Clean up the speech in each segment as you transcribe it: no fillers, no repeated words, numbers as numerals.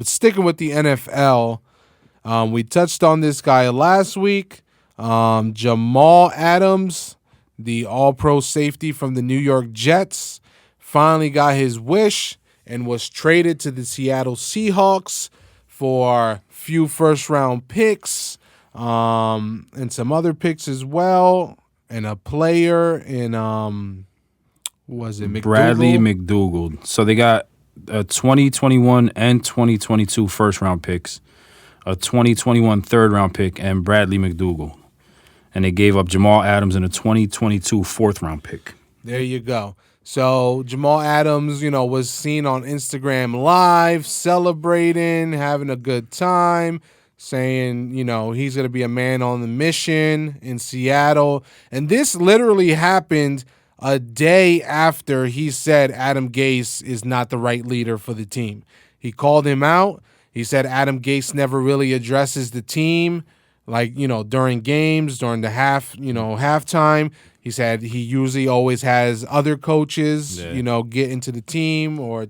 But sticking with the NFL, we touched on this guy last week, Jamal Adams, the all-pro safety from the New York Jets, finally got his wish and was traded to the Seattle Seahawks for a few first-round picks and some other picks as well, and a player in, was it McDougal? Bradley McDougal. So they got a 2021 and 2022 first-round picks, a 2021 third-round pick, and Bradley McDougal. And they gave up Jamal Adams in a 2022 fourth-round pick. There you go. So Jamal Adams, was seen on Instagram Live celebrating, having a good time, saying, he's going to be a man on the mission in Seattle. And this literally happened a day after he said Adam Gase is not the right leader for the team. He called him out. He said Adam Gase never really addresses the team, like, during games, during the halftime. He said he usually always has other coaches, get into the team or,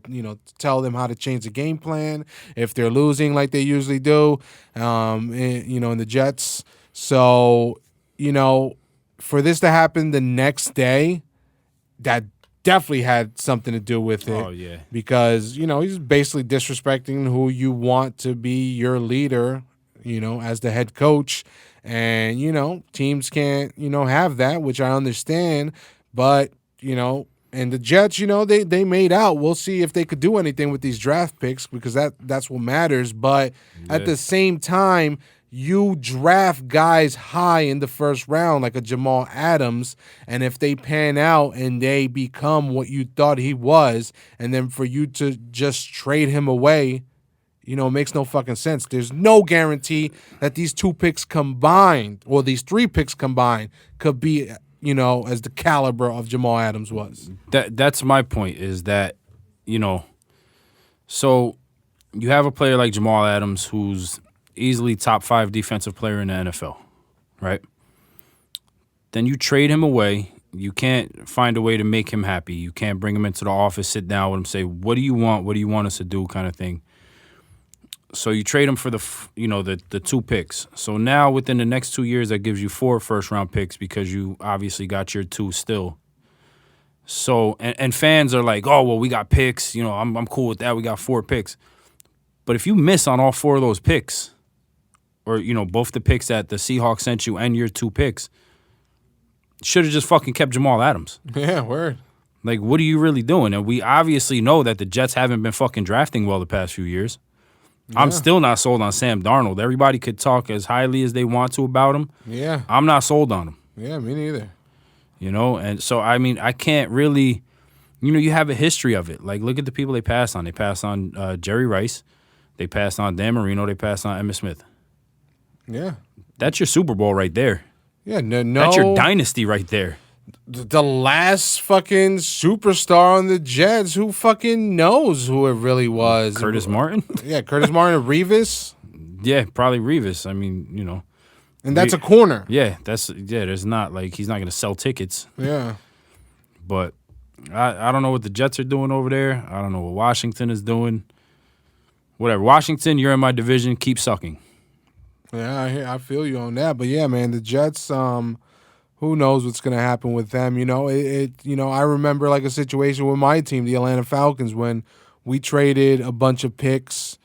tell them how to change the game plan if they're losing like they usually do, in the Jets. So, for this to happen the next day, that definitely had something to do with it. Oh, yeah. Because, he's basically disrespecting who you want to be your leader, as the head coach. And, teams can't, have that, which I understand. But, and the Jets, they made out. We'll see if they could do anything with these draft picks because that's what matters. But at the same time, you draft guys high in the first round like a Jamal Adams, and if they pan out and they become what you thought he was, and then for you to just trade him away, it makes no fucking sense. There's no guarantee that these 2 picks combined or these 3 picks combined could be, as the caliber of Jamal Adams was. That's my point is that, so you have a player like Jamal Adams who's easily top 5 defensive player in the NFL, right? Then you trade him away. You can't find a way to make him happy. You can't bring him into the office, sit down with him, say, what do you want? What do you want us to do kind of thing. So you trade him for the 2 picks. So now within the next 2 years, that gives you 4 first-round picks because you obviously got your 2 still. So and fans are like, oh, well, we got picks. I'm cool with that. We got 4 picks. But if you miss on all 4 of those picks, or, both the picks that the Seahawks sent you and your 2 picks, should have just fucking kept Jamal Adams. Yeah, word. Like, what are you really doing? And we obviously know that the Jets haven't been fucking drafting well the past few years. Yeah. I'm still not sold on Sam Darnold. Everybody could talk as highly as they want to about him. Yeah. I'm not sold on him. Yeah, me neither. And so, I can't really, you have a history of it. Like, look at the people they passed on. They passed on Jerry Rice. They passed on Dan Marino. They passed on Emmitt Smith. Yeah. That's your Super Bowl right there. Yeah, no. That's your dynasty right there. The last fucking superstar on the Jets, who fucking knows who it really was? Curtis Martin? Yeah, Curtis Martin, Revis. Yeah, probably Revis. And that's a corner. Yeah, there's not, like, he's not going to sell tickets. Yeah. But I don't know what the Jets are doing over there. I don't know what Washington is doing. Whatever. Washington, you're in my division. Keep sucking. Yeah, I feel you on that. But yeah, man, the Jets, who knows what's going to happen with them? I remember like a situation with my team, the Atlanta Falcons, when we traded a bunch of picks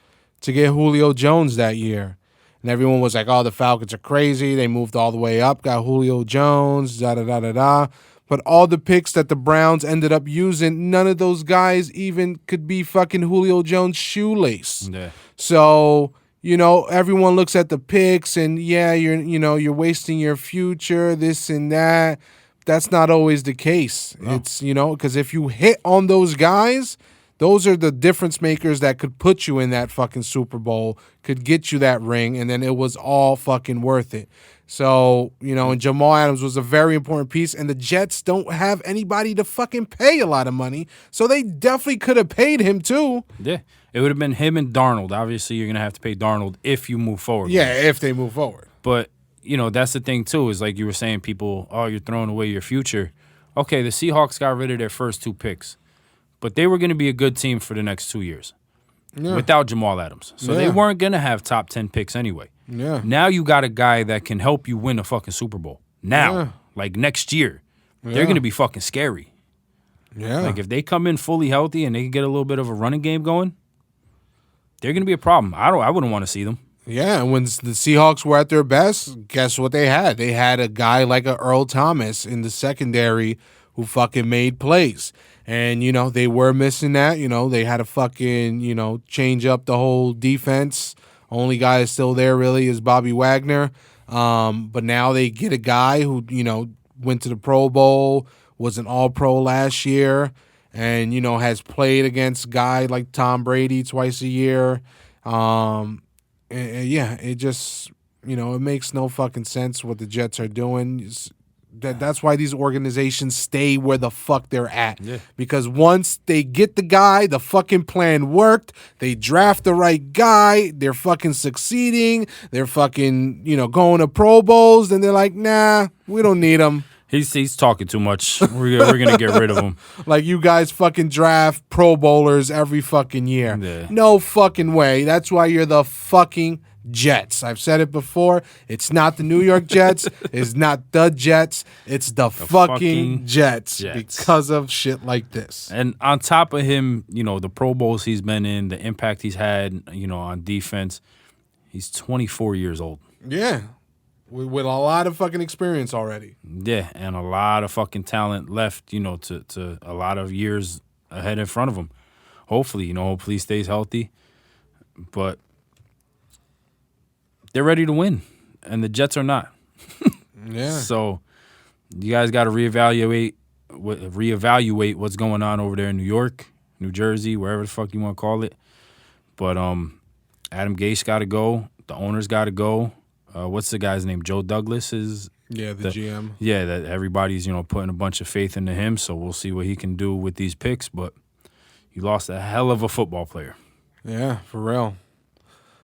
to get Julio Jones that year. And everyone was like, oh, the Falcons are crazy. They moved all the way up, got Julio Jones, da-da-da-da-da. But all the picks that the Browns ended up using, none of those guys even could be fucking Julio Jones' shoelace. Yeah. So, everyone looks at the picks and, yeah, you're wasting your future, this and that. That's not always the case. No. It's, because if you hit on those guys, those are the difference makers that could put you in that fucking Super Bowl, could get you that ring, and then it was all fucking worth it. So, and Jamal Adams was a very important piece, and the Jets don't have anybody to fucking pay a lot of money, so they definitely could have paid him too. Yeah, it would have been him and Darnold. Obviously, you're going to have to pay Darnold if you move forward. Yeah, if they move forward. But, that's the thing too, is like you were saying, people, oh, you're throwing away your future. Okay, the Seahawks got rid of their first 2 picks, but they were going to be a good team for the next 2 years. without Jamal Adams. So they weren't going to have top 10 picks anyway. Yeah. Now you got a guy that can help you win a fucking Super Bowl. Now, like next year, they're going to be fucking scary. Yeah. Like if they come in fully healthy and they can get a little bit of a running game going, they're going to be a problem. I wouldn't want to see them. Yeah, and when the Seahawks were at their best, guess what they had? They had a guy like a Earl Thomas in the secondary who fucking made plays. And, they were missing that. They had to fucking, change up the whole defense. Only guy that's still there really is Bobby Wagner. But now they get a guy who, went to the Pro Bowl, was an All-Pro last year, and, has played against a guy like Tom Brady twice a year. And it just, it makes no fucking sense what the Jets are doing. That's why these organizations stay where the fuck they're at. Yeah. Because once they get the guy, the fucking plan worked, they draft the right guy, they're fucking succeeding, they're fucking, going to Pro Bowls, then they're like, nah, we don't need him. He's talking too much. We're going to get rid of him. Like you guys fucking draft Pro Bowlers every fucking year. Yeah. No fucking way. That's why you're the fucking Jets. I've said it before. It's not the New York Jets. It's not the Jets. It's the fucking Jets because of shit like this. And on top of him, the Pro Bowls he's been in, the impact he's had, on defense, he's 24 years old. Yeah. With a lot of fucking experience already. Yeah, and a lot of fucking talent left, to a lot of years ahead in front of him. Hopefully, hopefully he stays healthy. But they're ready to win, and the Jets are not. Yeah. So you guys got to reevaluate what's going on over there in New York, New Jersey, wherever the fuck you want to call it. But Adam Gase got to go. The owners got to go. What's the guy's name? Joe Douglas is the GM. Yeah, that everybody's putting a bunch of faith into him. So we'll see what he can do with these picks. But you lost a hell of a football player. Yeah, for real.